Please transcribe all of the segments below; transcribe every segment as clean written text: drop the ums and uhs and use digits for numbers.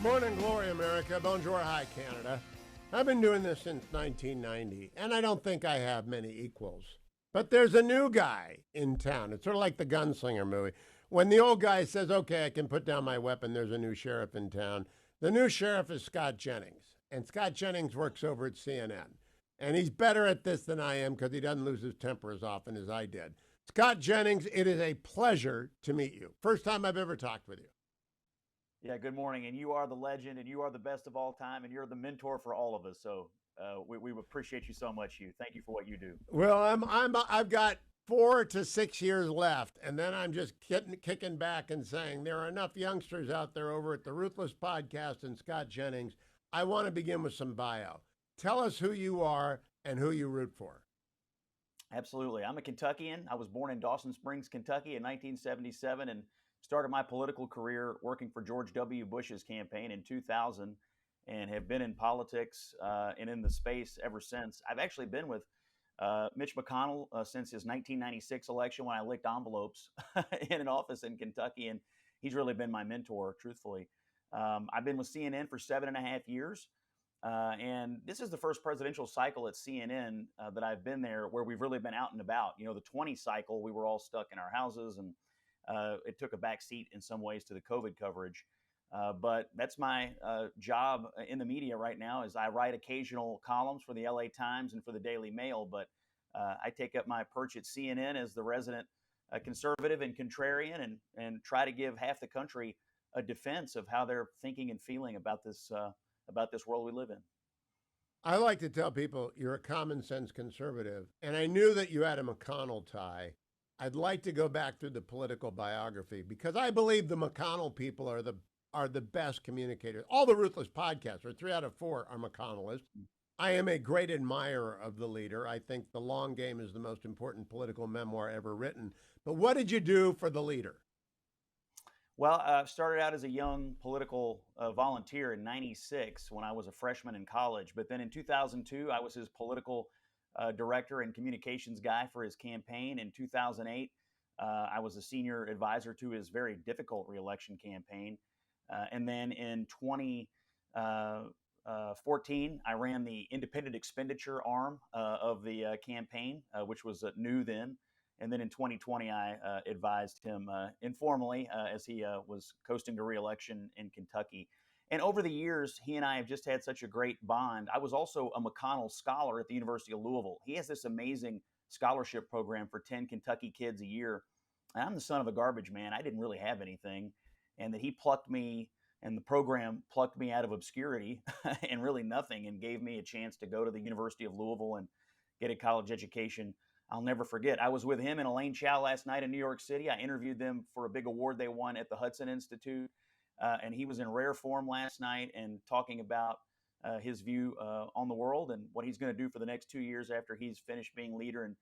Morning glory, America. Bonjour, hi, Canada. I've been doing this since 1990, and I don't think I have many equals. But there's a new guy in town. It's sort of like the Gunslinger movie. When the old guy says, okay, I can put down my weapon, there's a new sheriff in town. The new sheriff is Scott Jennings, and Scott Jennings works over at CNN. And he's better at this than I am because he doesn't lose his temper as often as I did. Scott Jennings, it is a pleasure to meet you. First time I've ever talked with you. Yeah, good morning. And you are the legend, and you are the best of all time, and you're the mentor for all of us. So we appreciate you so much, Hugh. Thank you for what you do. Well, I've got 4 to 6 years left, and then I'm just kicking back and saying there are enough youngsters out there over at the Ruthless Podcast and Scott Jennings. I want to begin with some bio. Tell us who you are and who you root for. Absolutely. I'm a Kentuckian. I was born in Dawson Springs, Kentucky in 1977, and started my political career working for George W. Bush's campaign in 2000, and have been in politics and in the space ever since. I've actually been with Mitch McConnell since his 1996 election when I licked envelopes in an office in Kentucky, and he's really been my mentor, truthfully. I've been with CNN for 7.5 years, and this is the first presidential cycle at CNN that I've been there where we've really been out and about. You know, the 20 cycle, we were all stuck in our houses, and it took a back seat in some ways to the COVID coverage. But that's my job in the media right now is I write occasional columns for the LA Times and for the Daily Mail, but I take up my perch at CNN as the resident conservative and contrarian, and try to give half the country a defense of how they're thinking and feeling about this world we live in. I like to tell people you're a common sense conservative, and I knew that you had a McConnell tie. I'd like to go back through the political biography because I believe the McConnell people are the best communicators. All the Ruthless podcasts, or 3 out of 4, are McConnellists. I am a great admirer of the leader. I think The Long Game is the most important political memoir ever written. But what did you do for the leader? Well, I started out as a young political volunteer in '96 when I was a freshman in college. But then in 2002, I was his political director and communications guy for his campaign. In 2008, I was a senior advisor to his very difficult reelection campaign. And then in 2014, I ran the independent expenditure arm of the campaign, which was new then. And then in 2020, I advised him informally as he was coasting to reelection in Kentucky. And over the years, he and I have just had such a great bond. I was also a McConnell scholar at the University of Louisville. He has this amazing scholarship program for 10 Kentucky kids a year. And I'm the son of a garbage man. I didn't really have anything. And that he plucked me, and the program plucked me out of obscurity and really nothing, and gave me a chance to go to the University of Louisville and get a college education. I'll never forget. I was with him and Elaine Chao last night in New York City. I interviewed them for a big award they won at the Hudson Institute. And he was in rare form last night and talking about his view on the world and what he's going to do for the next 2 years after he's finished being leader. And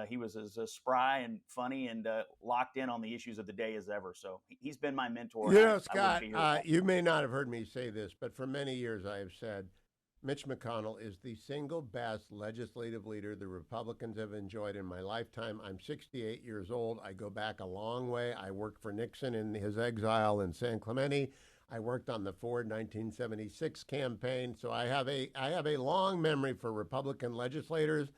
he was as spry and funny and locked in on the issues of the day as ever. So he's been my mentor. You know, Scott, you may not have heard me say this, but for many years I have said Mitch McConnell is the single best legislative leader the Republicans have enjoyed in my lifetime. I'm 68 years old. I go back a long way. I worked for Nixon in his exile in San Clemente. I worked on the Ford 1976 campaign. So I have a long memory for Republican legislators.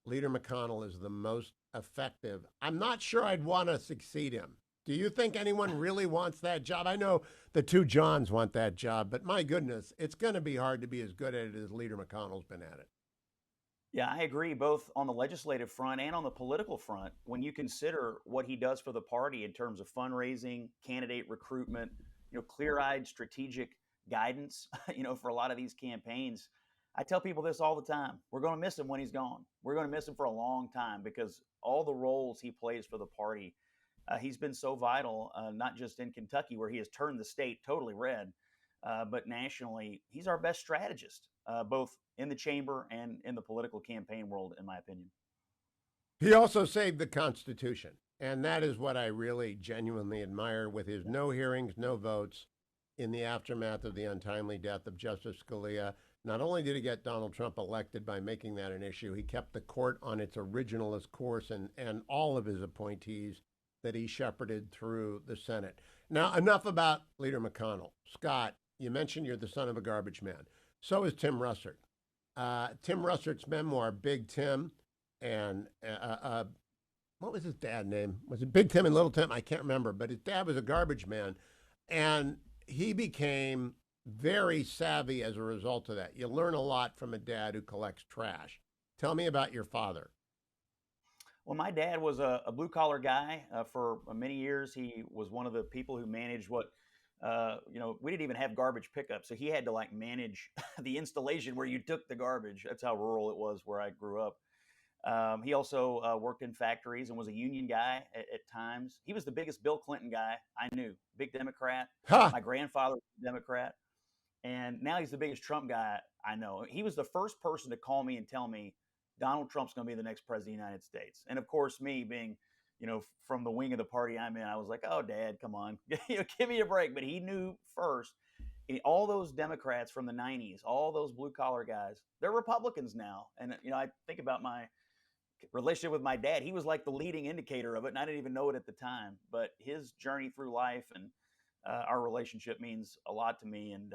Leader McConnell is the most effective. I'm not sure I'd want to succeed him. Do you think anyone really wants that job? I know the 2 Johns want that job, but my goodness, it's going to be hard to be as good at it as Leader McConnell's been at it. Yeah, I agree, both on the legislative front and on the political front. When you consider what he does for the party in terms of fundraising, candidate recruitment, clear-eyed strategic guidance, for a lot of these campaigns, I tell people this all the time. We're going to miss him when he's gone. We're going to miss him for a long time because all the roles he plays for the party, he's been so vital, not just in Kentucky, where he has turned the state totally red, but nationally. He's our best strategist, both in the chamber and in the political campaign world, in my opinion. He also saved the Constitution, and that is what I really genuinely admire with his no hearings, no votes in the aftermath of the untimely death of Justice Scalia. Not only did he get Donald Trump elected by making that an issue, he kept the court on its originalist course and all of his appointees that he shepherded through the Senate. Now, enough about Leader McConnell. Scott, you mentioned you're the son of a garbage man. So is Tim Russert. Tim Russert's memoir, Big Tim, and what was his dad name? Was it Big Tim and Little Tim? I can't remember, but his dad was a garbage man, and he became very savvy as a result of that. You learn a lot from a dad who collects trash. Tell me about your father. Well, my dad was a blue collar guy for many years. He was one of the people who managed what, we didn't even have garbage pickup. So he had to like manage the installation where you took the garbage. That's how rural it was where I grew up. He also worked in factories and was a union guy at times. He was the biggest Bill Clinton guy I knew, big Democrat. Ha! My grandfather was a Democrat. And now he's the biggest Trump guy I know. He was the first person to call me and tell me Donald Trump's going to be the next president of the United States. And of course, me being, from the wing of the party I'm in, I was like, oh, Dad, come on, give me a break. But he knew first. All those Democrats from the 90s, all those blue collar guys, they're Republicans now. And, I think about my relationship with my dad. He was like the leading indicator of it. And I didn't even know it at the time. But his journey through life and our relationship means a lot to me. And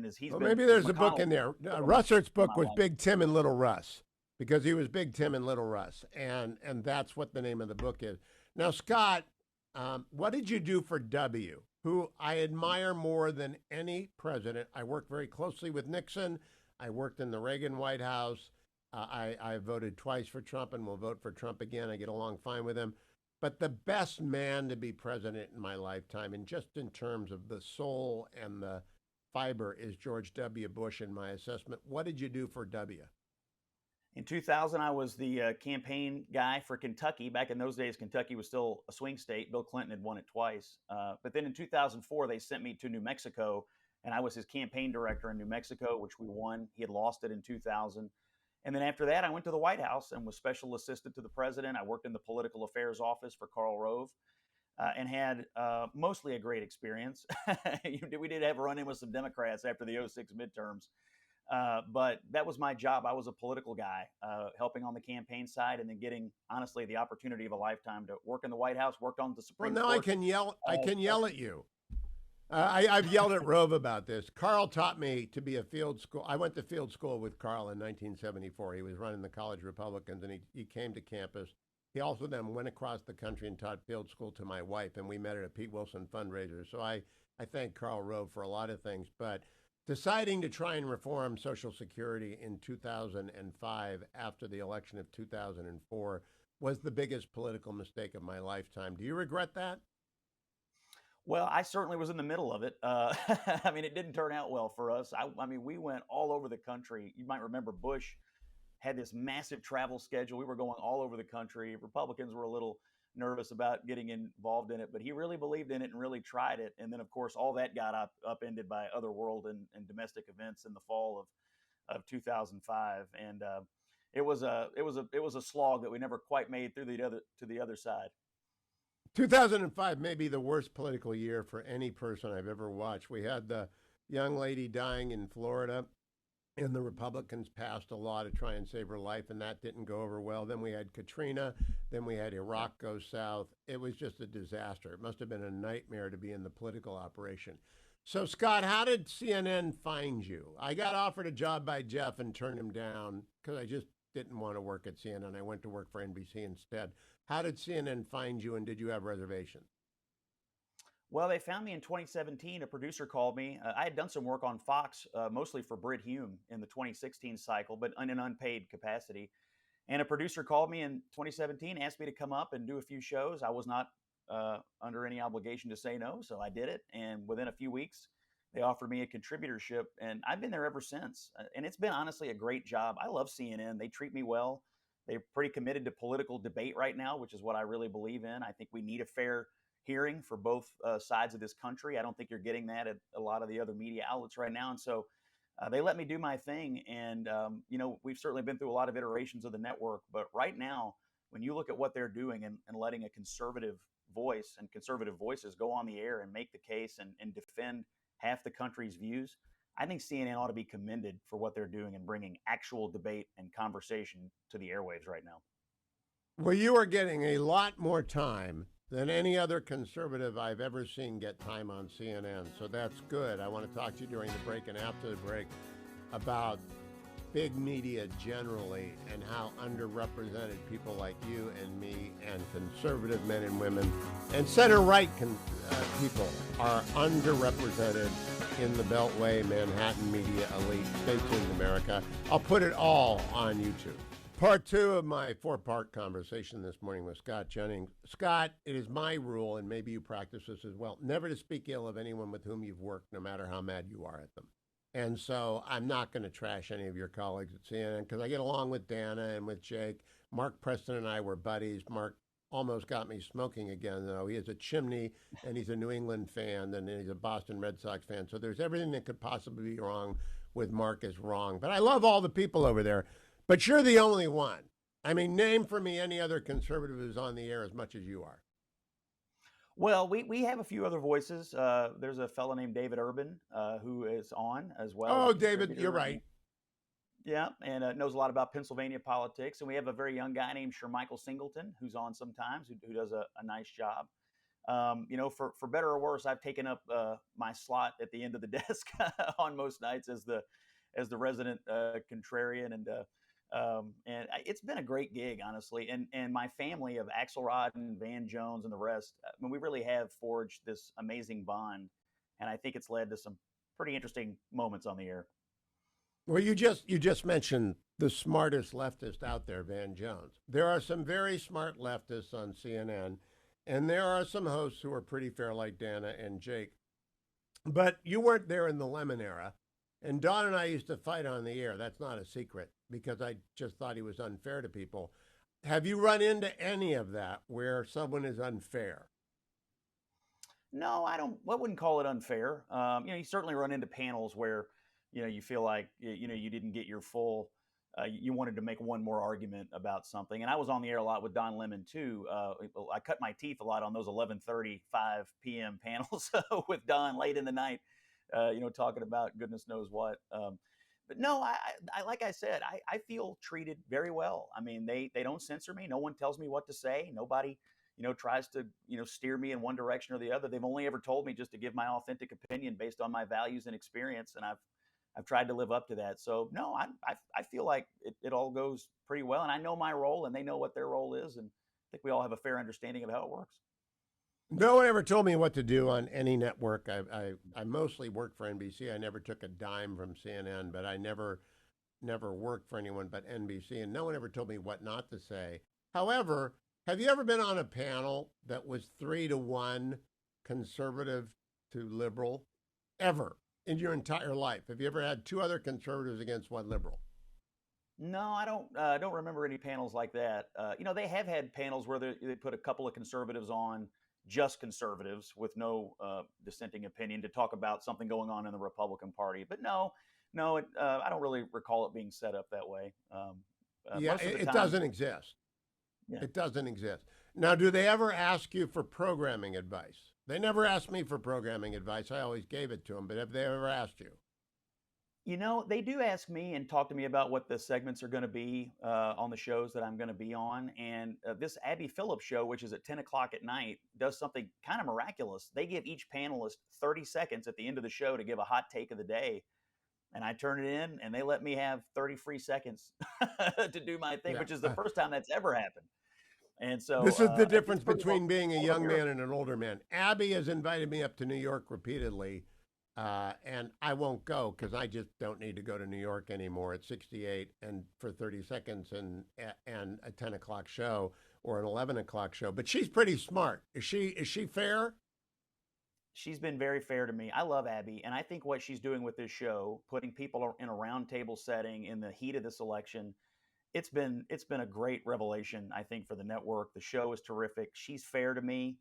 as he's well, been, maybe there's a McConnell, book in there. Russert's book was Big Tim and Little Russ, because he was Big Tim and Little Russ, and that's what the name of the book is. Now, Scott, what did you do for W, who I admire more than any president? I worked very closely with Nixon. I worked in the Reagan White House. I voted twice for Trump and will vote for Trump again. I get along fine with him. But the best man to be president in my lifetime, and just in terms of the soul and the fiber, is George W. Bush in my assessment. What did you do for W? In 2000, I was the campaign guy for Kentucky. Back in those days, Kentucky was still a swing state. Bill Clinton had won it twice. But then in 2004, they sent me to New Mexico, and I was his campaign director in New Mexico, which we won. He had lost it in 2000. And then after that, I went to the White House and was special assistant to the president. I worked in the political affairs office for Karl Rove. And had mostly a great experience. We did have a run-in with some Democrats after the '06 midterms. But that was my job. I was a political guy, helping on the campaign side, and then getting, honestly, the opportunity of a lifetime to work in the White House, worked on the Supreme Court. Well, now I can yell at you. I've yelled at Rove about this. Carl taught me to be a field school. I went to field school with Carl in 1974. He was running the college Republicans, and he came to campus. He also then went across the country and taught field school to my wife, and we met at a Pete Wilson fundraiser. So I thank Karl Rove for a lot of things. But deciding to try and reform Social Security in 2005 after the election of 2004 was the biggest political mistake of my lifetime. Do you regret that? Well, I certainly was in the middle of it. I mean, it didn't turn out well for us. I mean, we went all over the country. You might remember Bush had this massive travel schedule. We were going all over the country. Republicans were a little nervous about getting involved in it, but he really believed in it and really tried it. And then, of course, all that got upended by other world and domestic events in the fall of 2005. And it was a slog that we never quite made through to the other side. 2005 may be the worst political year for any person I've ever watched. We had the young lady dying in Florida, and the Republicans passed a law to try and save her life, and that didn't go over well. Then we had Katrina. Then we had Iraq go south. It was just a disaster. It must have been a nightmare to be in the political operation. So, Scott, how did CNN find you? I got offered a job by Jeff and turned him down because I just didn't want to work at CNN. I went to work for NBC instead. How did CNN find you, and did you have reservations? Well, they found me in 2017. A producer called me. I had done some work on Fox, mostly for Britt Hume in the 2016 cycle, but in an unpaid capacity. And a producer called me in 2017, asked me to come up and do a few shows. I was not under any obligation to say no, so I did it. And within a few weeks, they offered me a contributorship, and I've been there ever since. And it's been honestly a great job. I love CNN. They treat me well. They're pretty committed to political debate right now, which is what I really believe in. I think we need a fair hearing for both sides of this country. I don't think you're getting that at a lot of the other media outlets right now. And so they let me do my thing. And, we've certainly been through a lot of iterations of the network. But right now, when you look at what they're doing and letting a conservative voice and conservative voices go on the air and make the case and defend half the country's views, I think CNN ought to be commended for what they're doing and bringing actual debate and conversation to the airwaves right now. Well, you are getting a lot more time than any other conservative I've ever seen get time on CNN. So that's good. I want to talk to you during the break and after the break about big media generally and how underrepresented people like you and me and conservative men and women and center-right people are underrepresented in the Beltway Manhattan media elite. Stay tuned, America. I'll put it all on YouTube. Part two of my four-part conversation this morning with Scott Jennings. Scott, it is my rule, and maybe you practice this as well, never to speak ill of anyone with whom you've worked, no matter how mad you are at them. And so I'm not going to trash any of your colleagues at CNN because I get along with Dana and with Jake. Mark Preston and I were buddies. Mark almost got me smoking again, though. He is a chimney, and he's a New England fan, and he's a Boston Red Sox fan. So there's everything that could possibly be wrong with Mark is wrong. But I love all the people over there. But you're the only one. I mean, name for me any other conservative who's on the air as much as you are. Well, we have a few other voices. There's a fellow named David Urban who is on as well. Oh, David, you're right. Yeah, and knows a lot about Pennsylvania politics. And we have a very young guy named Michael Singleton who's on sometimes, who does a nice job. For better or worse, I've taken up my slot at the end of the desk on most nights as the resident contrarian, and it's been a great gig, honestly. And my family of Axelrod and Van Jones and the rest, I mean, we really have forged this amazing bond, and I think it's led to some pretty interesting moments on the air. Well, you just mentioned the smartest leftist out there, Van Jones. There are some very smart leftists on CNN, and there are some hosts who are pretty fair, like Dana and Jake. But you weren't there in the Lemon era. And Don and I used to fight on the air. That's not a secret, because I just thought he was unfair to people. Have you run into any of that where someone is unfair? No, I wouldn't call it unfair. You certainly run into panels where, you feel like, you didn't get your full, you wanted to make one more argument about something. And I was on the air a lot with Don Lemon too. I cut my teeth a lot on those 11:35 p.m. panels with Don late in the night. Talking about goodness knows what. But no, I like I said, I feel treated very well. I mean, they don't censor me. No one tells me what to say. Nobody, tries to, steer me in one direction or the other. They've only ever told me just to give my authentic opinion based on my values and experience. And I've tried to live up to that. So no, I feel like it all goes pretty well. And I know my role and they know what their role is. And I think we all have a fair understanding of how it works. No one ever told me what to do on any network. I mostly worked for NBC. I never took a dime from CNN, but I never worked for anyone but NBC, and no one ever told me what not to say. However, have you ever been on a panel that was 3-1 conservative to liberal? Ever in your entire life? Have you ever had two other conservatives against one liberal? No, I don't remember any panels like that. They have had panels where they put a couple of conservatives on, just conservatives with no dissenting opinion, to talk about something going on in the Republican Party. But no, I don't really recall it being set up that way. It doesn't exist. Yeah. It doesn't exist. Now, do they ever ask you for programming advice? They never asked me for programming advice. I always gave it to them. But have they ever asked you? They do ask me and talk to me about what the segments are going to be on the shows that I'm going to be on. And this Abby Phillips show, which is at 10 o'clock at night, does something kind of miraculous. They give each panelist 30 seconds at the end of the show to give a hot take of the day. And I turn it in, and they let me have 30 free seconds to do my thing, which is the first time that's ever happened. And so this is the difference between being a young man and an older man. Abby has invited me up to New York repeatedly. And I won't go because I just don't need to go to New York anymore at 68 and for 30 seconds and a 10 o'clock show or an 11 o'clock show. But she's pretty smart. Is she fair? She's been very fair to me. I love Abby, and I think what she's doing with this show, putting people in a roundtable setting in the heat of this election, it's been a great revelation, I think, for the network. The show is terrific. She's fair to me.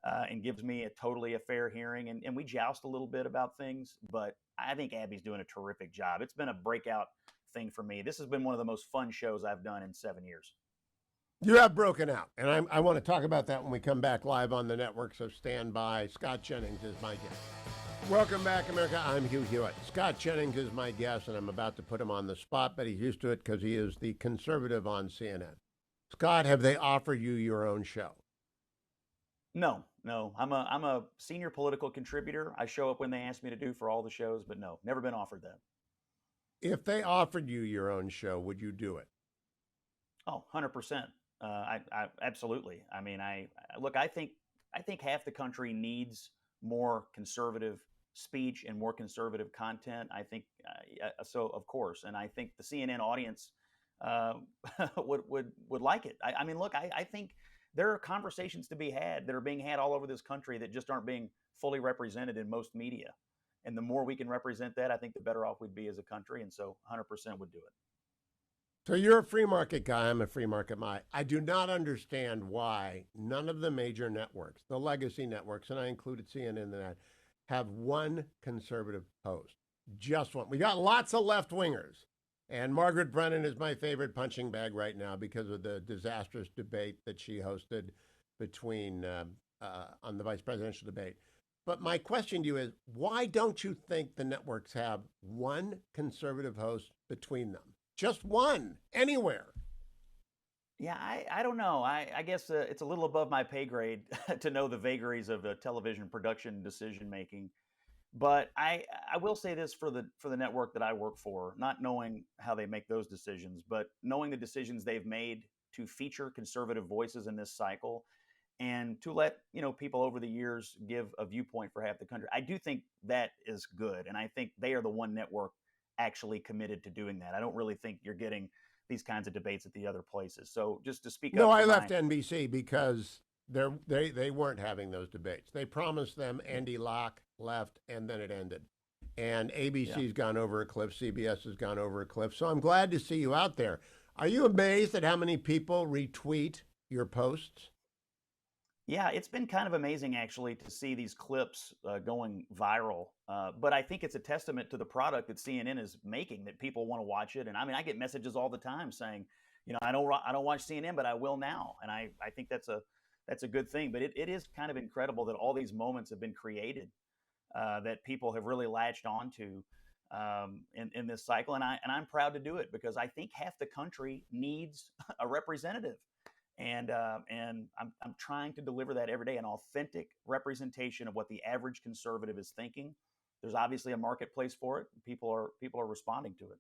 And gives me a totally fair hearing. And we joust a little bit about things, but I think Abby's doing a terrific job. It's been a breakout thing for me. This has been one of the most fun shows I've done in 7 years. You have broken out, and I want to talk about that when we come back live on the network, so stand by. Scott Jennings is my guest. Welcome back, America. I'm Hugh Hewitt. Scott Jennings is my guest, and I'm about to put him on the spot, but he's used to it because he is the conservative on CNN. Scott, have they offered you your own show? No, no. I'm a senior political contributor. I show up when they ask me to do for all the shows, but no, never been offered that. If they offered you your own show, would you do it? Oh, 100%. I absolutely. I mean, look. I think half the country needs more conservative speech and more conservative content. I think so, of course, and I think the CNN audience uh, would like it. I mean, look, I think there are conversations to be had that are being had all over this country that just aren't being fully represented in most media. And the more we can represent that, I think the better off we'd be as a country. And so, 100% would do it. So you're a free market guy. I'm a free market guy. I do not understand why none of the major networks, the legacy networks, and I included CNN in that, have one conservative host. Just one. We got lots of left wingers. And Margaret Brennan is my favorite punching bag right now because of the disastrous debate that she hosted between on the vice presidential debate. But my question to you is, why don't you think the networks have one conservative host between them? Just one, anywhere. Yeah, I don't know. I guess it's a little above my pay grade to know the vagaries of television production decision making. But I will say this for the network that I work for, not knowing how they make those decisions, but knowing the decisions they've made to feature conservative voices in this cycle and to let people over the years give a viewpoint for half the country. I do think that is good, and I think they are the one network actually committed to doing that. I don't really think you're getting these kinds of debates at the other places. So just to speak No, up I for left my NBC because they weren't having those debates. They promised them Andy Locke left, and then it ended. And yeah. ABC's gone over a cliff. CBS has gone over a cliff. So I'm glad to see you out there. Are you amazed at how many people retweet your posts? Yeah, it's been kind of amazing actually to see these clips going viral. But I think it's a testament to the product that CNN is making that people want to watch it. And I mean, I get messages all the time saying, I don't watch CNN, but I will now. And I think that's a good thing. But it is kind of incredible that all these moments have been created that people have really latched onto in this cycle. And I'm proud to do it because I think half the country needs a representative and I'm trying to deliver that every day, an authentic representation of what the average conservative is thinking. There's obviously a marketplace for it. People are responding to it.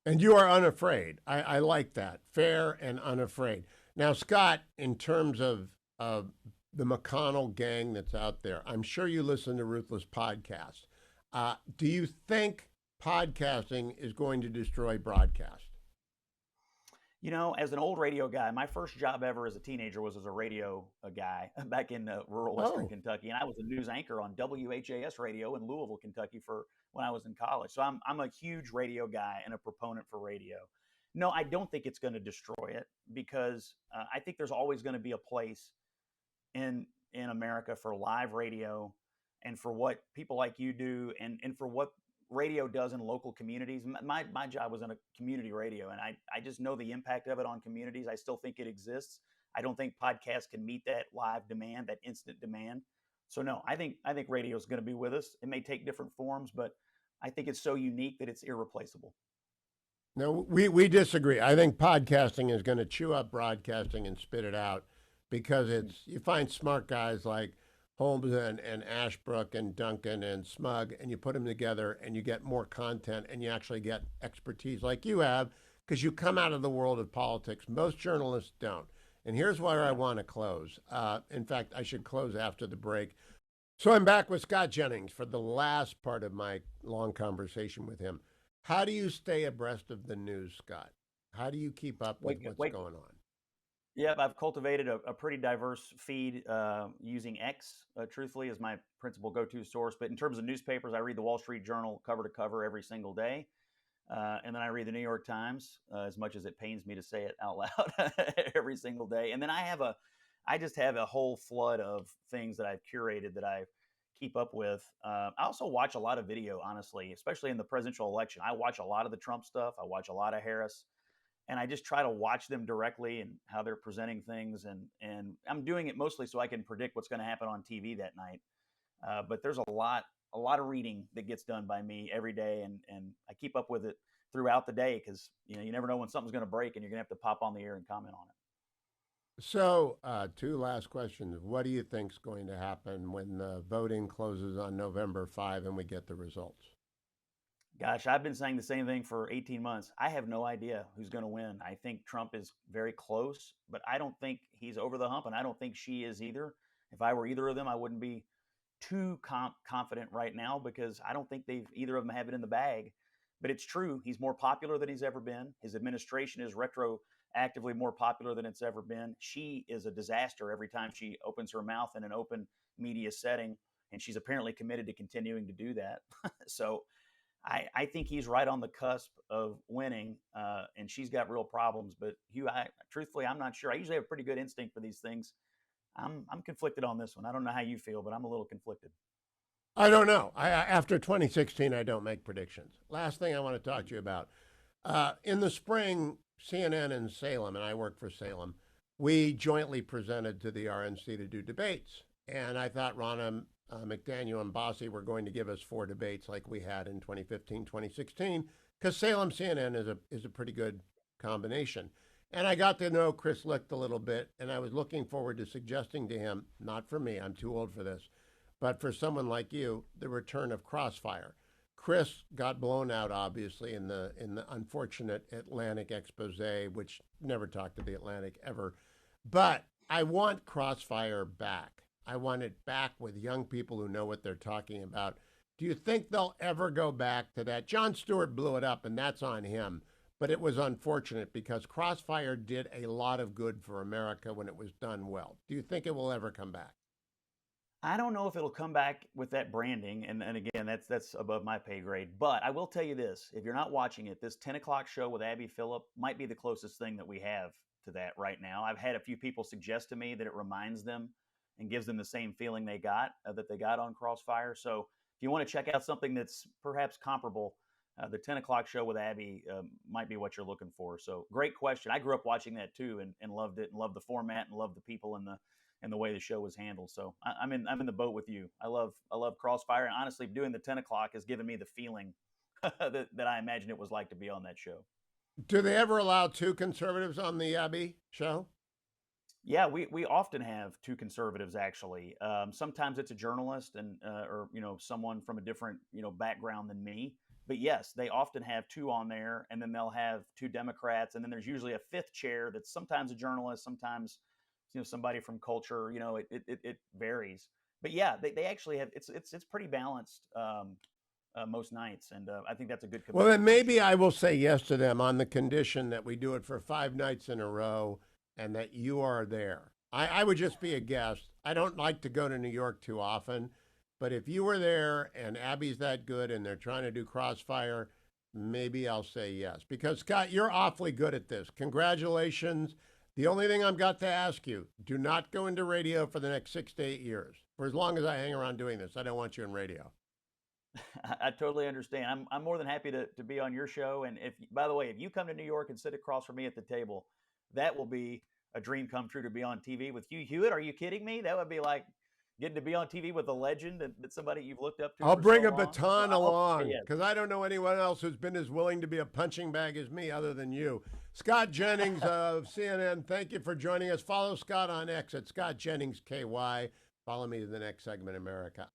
And you are unafraid. I like that. Fair and unafraid. Now, Scott, in terms of the McConnell gang that's out there, I'm sure you listen to Ruthless Podcast. Do you think podcasting is going to destroy broadcast? As an old radio guy, my first job ever as a teenager was as a radio guy back in rural Western Oh, Kentucky, and I was a news anchor on WHAS radio in Louisville, Kentucky, for when I was in college. So I'm a huge radio guy and a proponent for radio. No, I don't think it's going to destroy it because I think there's always going to be a place in America for live radio and for what people like you do and for what radio does in local communities. My job was in a community radio, and I just know the impact of it on communities. I still think it exists. I don't think podcasts can meet that live demand, that instant demand. So no, I think radio is going to be with us. It may take different forms, but I think it's so unique that it's irreplaceable. no, we disagree. I think podcasting is going to chew up broadcasting and spit it out because you find smart guys like Holmes and Ashbrook and Duncan and Smug, and you put them together and you get more content and you actually get expertise like you have because you come out of the world of politics. Most journalists don't. And here's where I Yeah. want to close. In fact, I should close after the break. So I'm back with Scott Jennings for the last part of my long conversation with him. How do you stay abreast of the news, Scott? How do you keep up with Wake, what's wake, going on? Yep, I've cultivated a pretty diverse feed using X, truthfully, as my principal go-to source. But in terms of newspapers, I read the Wall Street Journal cover to cover every single day. And then I read the New York Times, as much as it pains me to say it out loud, every single day. And then I just have a whole flood of things that I've curated that I keep up with. I also watch a lot of video, honestly, especially in the presidential election. I watch a lot of the Trump stuff. I watch a lot of Harris, and I just try to watch them directly and how they're presenting things. And I'm doing it mostly so I can predict what's going to happen on TV that night. But there's a lot of reading that gets done by me every day, and I keep up with it throughout the day because you never know when something's going to break and you're going to have to pop on the air and comment on it. So, two last questions. What do you think's going to happen when the voting closes on November 5 and we get the results? Gosh, I've been saying the same thing for 18 months. I have no idea who's going to win. I think Trump is very close, but I don't think he's over the hump, and I don't think she is either. If I were either of them, I wouldn't be too confident right now because I don't think they've either of them have it in the bag. But it's true, he's more popular than he's ever been. His administration is retroactively more popular than it's ever been. She is a disaster every time she opens her mouth in an open media setting, and she's apparently committed to continuing to do that. So I think he's right on the cusp of winning, and she's got real problems. But Hugh, truthfully, I'm not sure. I usually have a pretty good instinct for these things. I'm conflicted on this one. I don't know how you feel, but I'm a little conflicted. I don't know. After 2016, I don't make predictions. Last thing I want to talk to you about. In the spring, CNN and Salem, and I work for Salem, we jointly presented to the RNC to do debates. And I thought Ronna McDaniel and Bossie were going to give us 4 debates like we had in 2015, 2016, because Salem CNN is a pretty good combination. And I got to know Chris Licht a little bit, and I was looking forward to suggesting to him, not for me, I'm too old for this, but for someone like you, the return of Crossfire. Chris got blown out, obviously, in the unfortunate Atlantic expose, which never talked to the Atlantic ever. But I want Crossfire back. I want it back with young people who know what they're talking about. Do you think they'll ever go back to that? Jon Stewart blew it up, and that's on him. But it was unfortunate because Crossfire did a lot of good for America when it was done well. Do you think it will ever come back? I don't know if it'll come back with that branding, and again, that's above my pay grade. But I will tell you this: if you're not watching it, this 10 o'clock show with Abby Phillip might be the closest thing that we have to that right now. I've had a few people suggest to me that it reminds them and gives them the same feeling they got that they got on Crossfire. So if you want to check out something that's perhaps comparable, the 10 o'clock show with Abby might be what you're looking for. So great question. I grew up watching that too and loved it and loved the format and loved the people and the way the show was handled. So I'm in the boat with you. I love Crossfire, and honestly, doing the 10 o'clock has given me the feeling that I imagine it was like to be on that show. Do they ever allow 2 conservatives on the Abby show? Yeah, we often have two conservatives actually. Sometimes it's a journalist and or someone from a different background than me. But yes, they often have two on there, and then they'll have two Democrats, and then there's usually a fifth chair that's sometimes a journalist, sometimes somebody from culture. It varies. But yeah, they actually have it's pretty balanced most nights, and I think that's a good Well, commitment then from the maybe show. I will say yes to them on the condition that we do it for 5 nights in a row and that you are there. I would just be a guest. I don't like to go to New York too often, but if you were there and Abby's that good and they're trying to do Crossfire, maybe I'll say yes. Because, Scott, you're awfully good at this. Congratulations. The only thing I've got to ask you, do not go into radio for the next 6 to 8 years. For as long as I hang around doing this, I don't want you in radio. I totally understand. I'm more than happy to be on your show. And if, by the way, if you come to New York and sit across from me at the table, that will be a dream come true to be on TV with Hugh Hewitt. Are you kidding me? That would be like getting to be on TV with a legend and somebody you've looked up to I'll for so bring a long. So baton I hope you say along yes. because I don't know anyone else who's been as willing to be a punching bag as me other than you. Scott Jennings of CNN, thank you for joining us. Follow Scott on X at Scott Jennings KY. Follow me to the next segment, America.